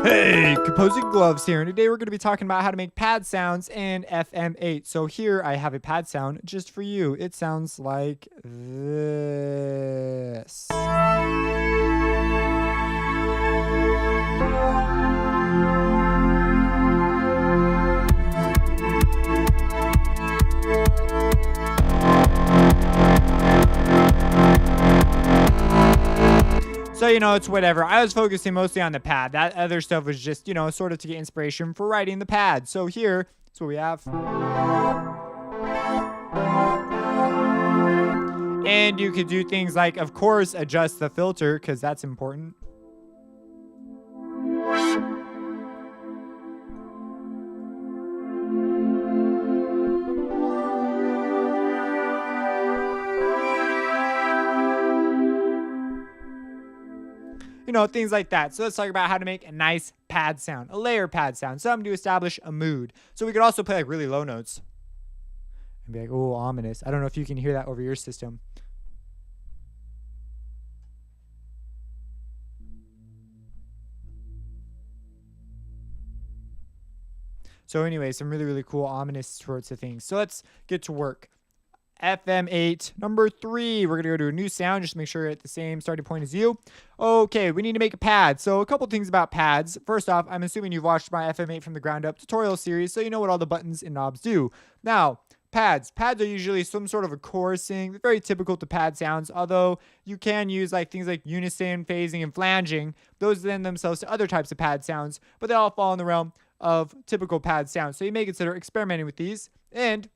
Hey, Composing Gloves here, and today we're going to be talking about how to make pad sounds in FM8. So here I have a pad sound just for you. It sounds like this. So, it's whatever. I was focusing mostly on the pad. That other stuff was just, sort of to get inspiration for writing the pad. So here, that's what we have. And you could do things like, of course, adjust the filter, because that's important. Things like that. So let's talk about how to make a nice pad sound, a layer pad sound, something to establish a mood. So we could also play like really low notes and be like, oh, ominous. I don't know if you can hear that over your system. So anyway, some really, really cool ominous sorts of things. So let's get to work. FM8, number 3. We're going to go to a new sound, just to make sure we're at the same starting point as you. Okay, we need to make a pad. So a couple things about pads. First off, I'm assuming you've watched my FM8 from the ground up tutorial series, so you know what all the buttons and knobs do. Now, pads. Pads are usually some sort of a chorusing. They're very typical to pad sounds, although you can use things like unison, phasing, and flanging. Those lend themselves to other types of pad sounds, but they all fall in the realm of typical pad sounds. So you may consider experimenting with these. And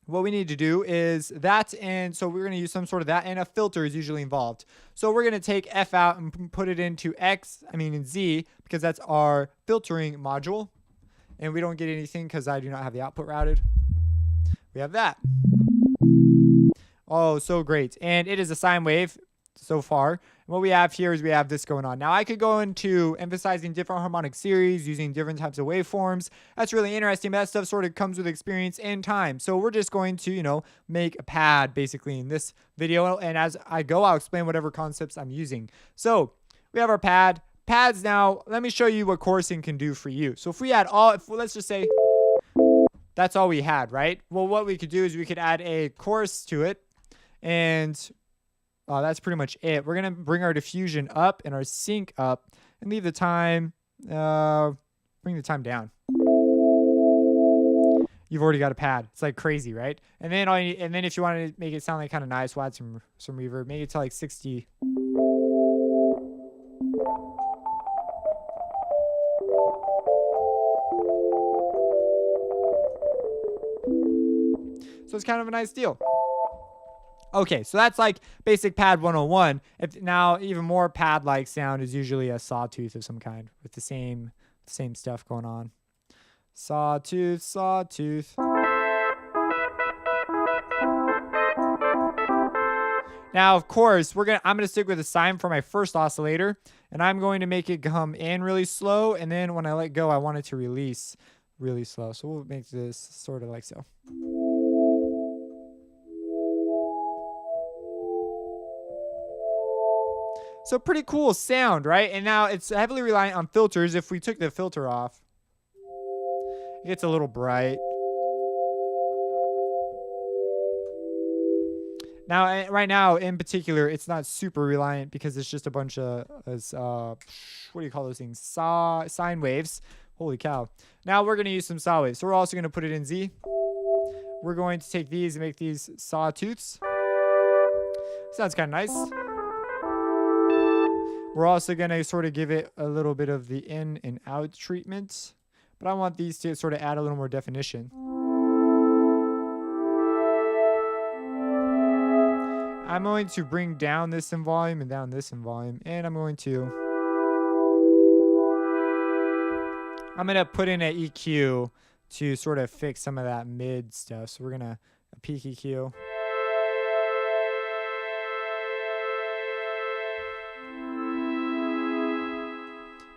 what we need to do is that, and so we're going to use some sort of that, and a filter is usually involved. So we're going to take F out and put it into in Z, because that's our filtering module. And we don't get anything because I do not have the output routed. We have that. Oh, so great. And it is a sine wave so far. And what we have here is we have this going on. Now I could go into emphasizing different harmonic series using different types of waveforms. That's really interesting, but that stuff sort of comes with experience and time. So we're just going to, make a pad basically in this video. And as I go, I'll explain whatever concepts I'm using. So we have our pad. Pads now, let me show you what chorusing can do for you. So if we had let's just say that's all we had, right? Well, what we could do is we could add a chorus to it, and that's pretty much it. We're going to bring our diffusion up and our sync up and leave the time, bring the time down. You've already got a pad. It's like crazy, right? And then if you want to make it sound like kind of nice, we'll add some reverb, make it to like 60. So it's kind of a nice deal. Okay, so that's like basic pad 101. Now even more pad-like sound is usually a sawtooth of some kind with the same stuff going on. Sawtooth, sawtooth. Now, of course, I'm gonna stick with a sine for my first oscillator, and I'm going to make it come in really slow, and then when I let go, I want it to release really slow. So we'll make this sort of like so. So pretty cool sound, right? And now it's heavily reliant on filters. If we took the filter off, it gets a little bright. Now, right now, in particular, it's not super reliant because it's just a bunch of, what do you call those things? Sine waves. Holy cow. Now we're going to use some saw waves. So we're also going to put it in Z. We're going to take these and make these sawtooths. Sounds kind of nice. We're also going to sort of give it a little bit of the in and out treatment. But I want these to sort of add a little more definition. I'm going to bring down this in volume and down this in volume. And I'm going to put in an EQ to sort of fix some of that mid stuff. So we're going to a peak EQ.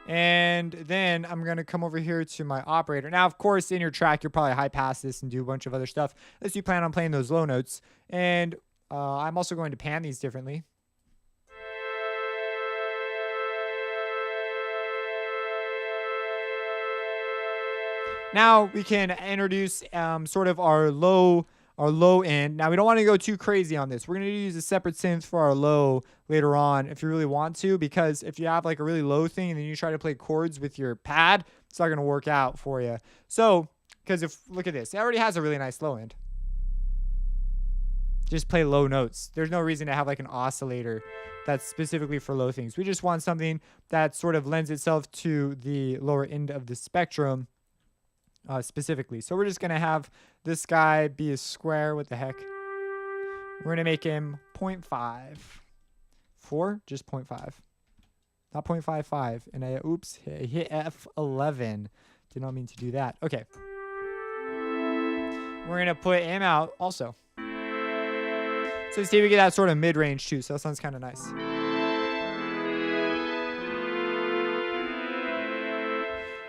And then I'm going to come over here to my operator. Now, of course, in your track, you'll probably high pass this and do a bunch of other stuff unless you plan on playing those low notes. And I'm also going to pan these differently. Now we can introduce sort of our low end. Now we don't want to go too crazy on this. We're going to use a separate synth for our low later on if you really want to, because if you have like a really low thing and then you try to play chords with your pad, it's not going to work out for you. So, because if look at this, it already has a really nice low end. Just play low notes. There's no reason to have like an oscillator that's specifically for low things. We just want something that sort of lends itself to the lower end of the spectrum specifically. So we're just going to have this guy be a square. What the heck? We're going to make him 0.5. 4? Just 0.5. Not 0.55. And I hit F11. Did not mean to do that. Okay. We're going to put him out also. So see, we get that sort of mid-range too, so that sounds kind of nice.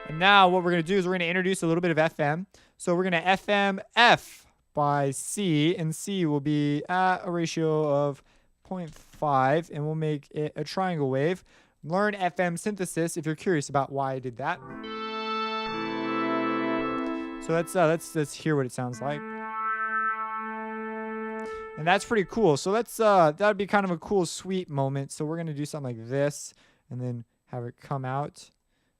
And now what we're going to do is we're going to introduce a little bit of FM. So we're going to FM F by C, and C will be at a ratio of 0.5, and we'll make it a triangle wave. Learn FM synthesis if you're curious about why I did that. So let's hear what it sounds like. And that's pretty cool. So that would be kind of a cool sweep moment. So we're going to do something like this and then have it come out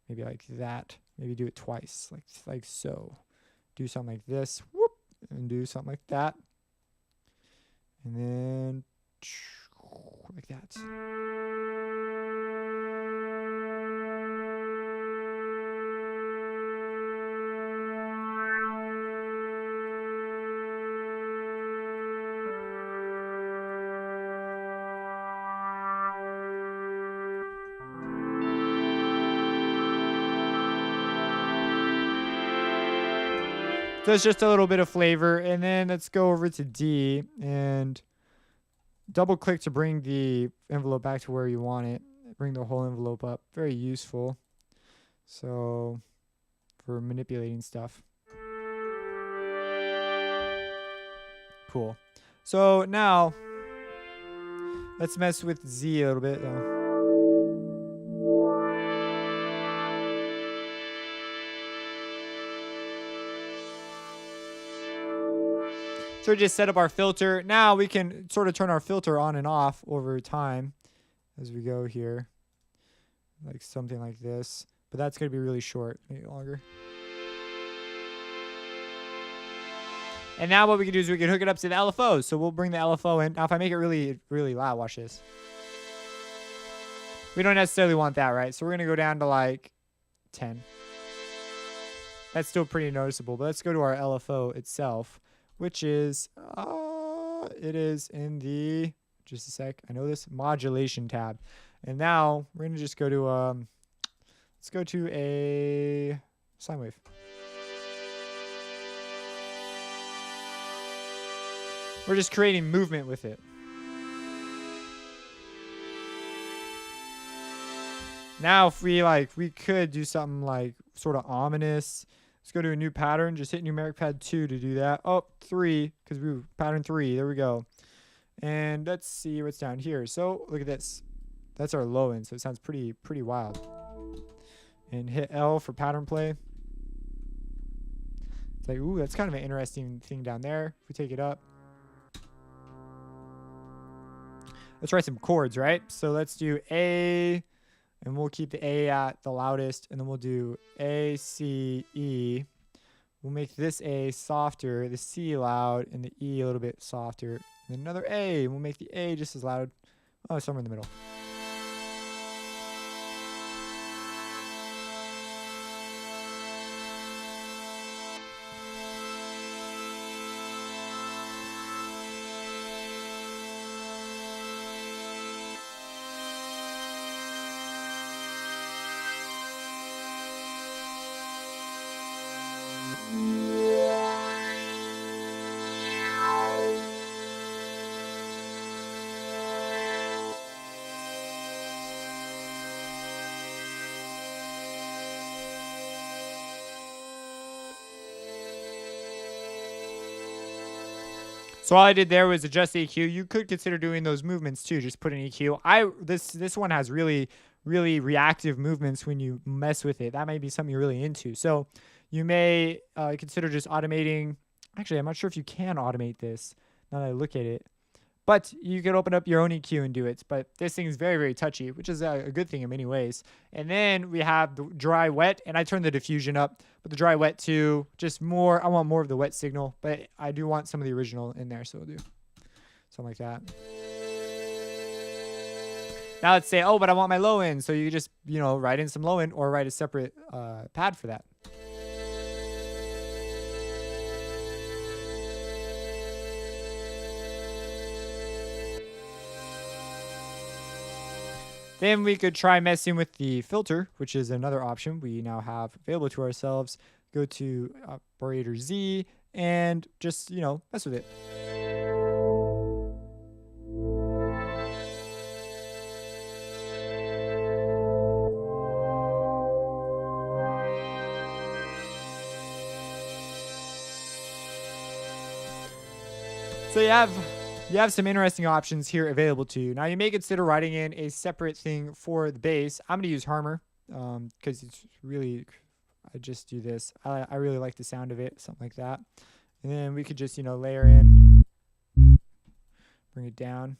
maybe like that. Maybe do it twice, like so. Do something like this, whoop, and do something like that. And then like that. So it's just a little bit of flavor. And then let's go over to D and double click to bring the envelope back to where you want it. Bring the whole envelope up. Very useful. So for manipulating stuff. Cool. So now let's mess with Z a little bit though. So we just set up our filter. Now we can sort of turn our filter on and off over time as we go here. Like something like this. But that's going to be really short, maybe longer. And now what we can do is we can hook it up to the LFO. So we'll bring the LFO in. Now if I make it really, really loud, watch this. We don't necessarily want that, right? So we're going to go down to like 10. That's still pretty noticeable. But let's go to our LFO itself, which is, it is in the, just a sec, I know this, modulation tab. And now we're going to just go to, let's go to a sine wave. We're just creating movement with it. Now if we we could do something like sort of ominous. Let's go to a new pattern. Just hit numeric pad 2 to do that. Oh, 3, because we were pattern 3. There we go. And let's see what's down here. So look at this. That's our low end, so it sounds pretty wild. And hit L for pattern play. It's like, ooh, that's kind of an interesting thing down there. If we take it up. Let's write some chords, right? So let's do A, and we'll keep the A at the loudest, and then we'll do A, C, E. We'll make this A softer, the C loud, and the E a little bit softer. And then another A, and we'll make the A just as loud. Oh, somewhere in the middle. So all I did there was adjust the EQ. You could consider doing those movements too. Just put an EQ. This one has really reactive movements when you mess with it. That might be something you're really into. So You may consider just automating. Actually, I'm not sure if you can automate this now that I look at it. But you can open up your own EQ and do it. But this thing is very, very touchy, which is a good thing in many ways. And then we have the dry wet, and I turn the diffusion up, but the dry wet too, just more. I want more of the wet signal, but I do want some of the original in there, so we'll do something like that. Now let's say, oh, but I want my low end. So you just, write in some low end or write a separate pad for that. Then we could try messing with the filter, which is another option we now have available to ourselves. Go to operator Z and just, mess with it. So you have some interesting options here available to you. Now you may consider writing in a separate thing for the bass. I'm going to use Harmor because it's really, I just do this. I really like the sound of it, something like that. And then we could just, layer in, bring it down.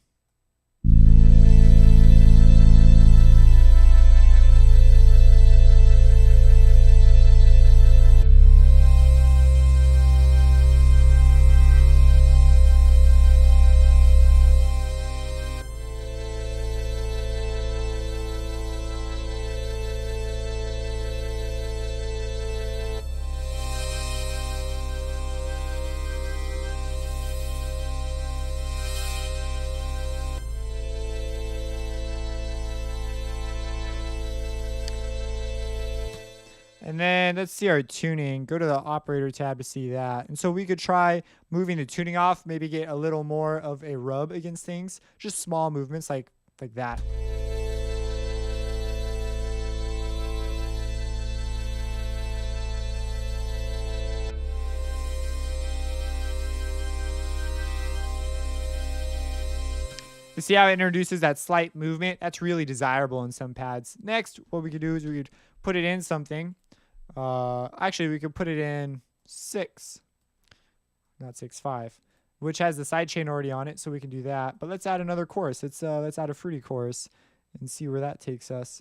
And then let's see our tuning. Go to the operator tab to see that. And so we could try moving the tuning off, maybe get a little more of a rub against things. Just small movements like that. You see how it introduces that slight movement? That's really desirable in some pads. Next, what we could do is we could put it in something. Actually, we could put it in 6, not 6.5, which has the sidechain already on it, so we can do that. But let's add another chorus. Let's add a fruity chorus and see where that takes us.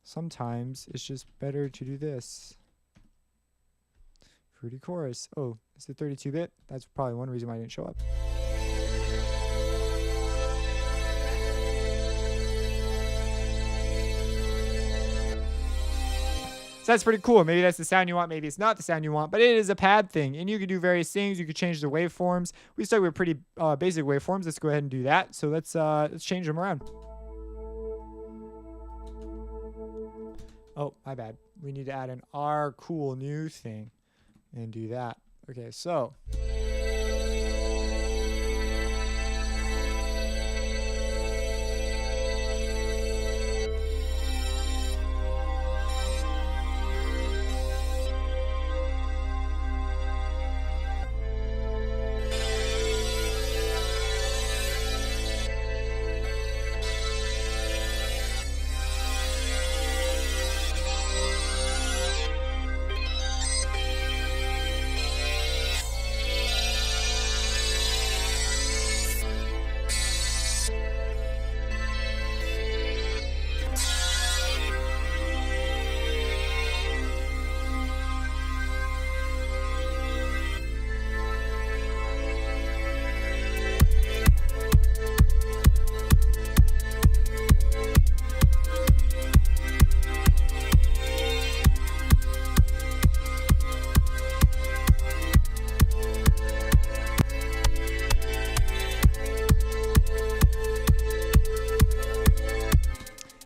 Sometimes it's just better to do this. Fruity chorus. Oh, is it 32-bit? That's probably one reason why I didn't show up. So that's pretty cool. Maybe that's the sound you want. Maybe it's not the sound you want, but it is a pad thing. And you can do various things. You could change the waveforms. We started with pretty basic waveforms. Let's go ahead and do that. So let's change them around. Oh, my bad. We need to add an R cool new thing and do that. Okay, so.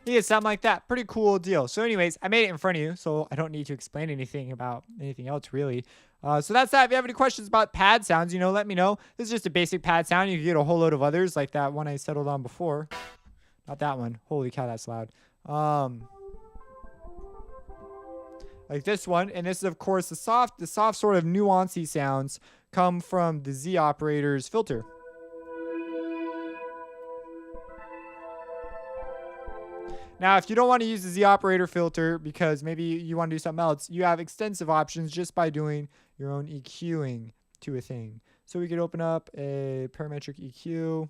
Yeah, something like that. Pretty cool deal. So anyways, I made it in front of you, so I don't need to explain anything about anything else really. So that's that. If you have any questions about pad sounds, let me know. This is just a basic pad sound. You can get a whole load of others like that one I settled on before. Not that one. Holy cow, that's loud. Like this one. And this is, of course, the soft sort of nuancy sounds come from the Z operator's filter. Now, if you don't want to use the Z operator filter because maybe you want to do something else, you have extensive options just by doing your own EQing to a thing. So we could open up a parametric EQ,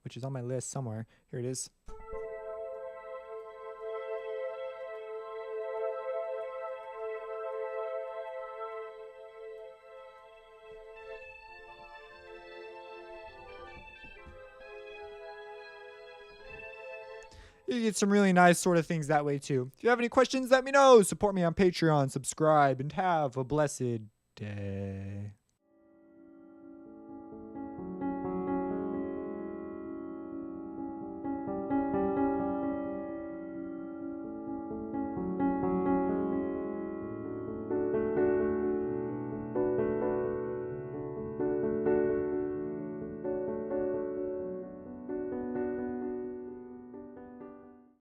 which is on my list somewhere. Here it is. You get some really nice sort of things that way too. If you have any questions, let me know. Support me on Patreon, subscribe, and have a blessed day.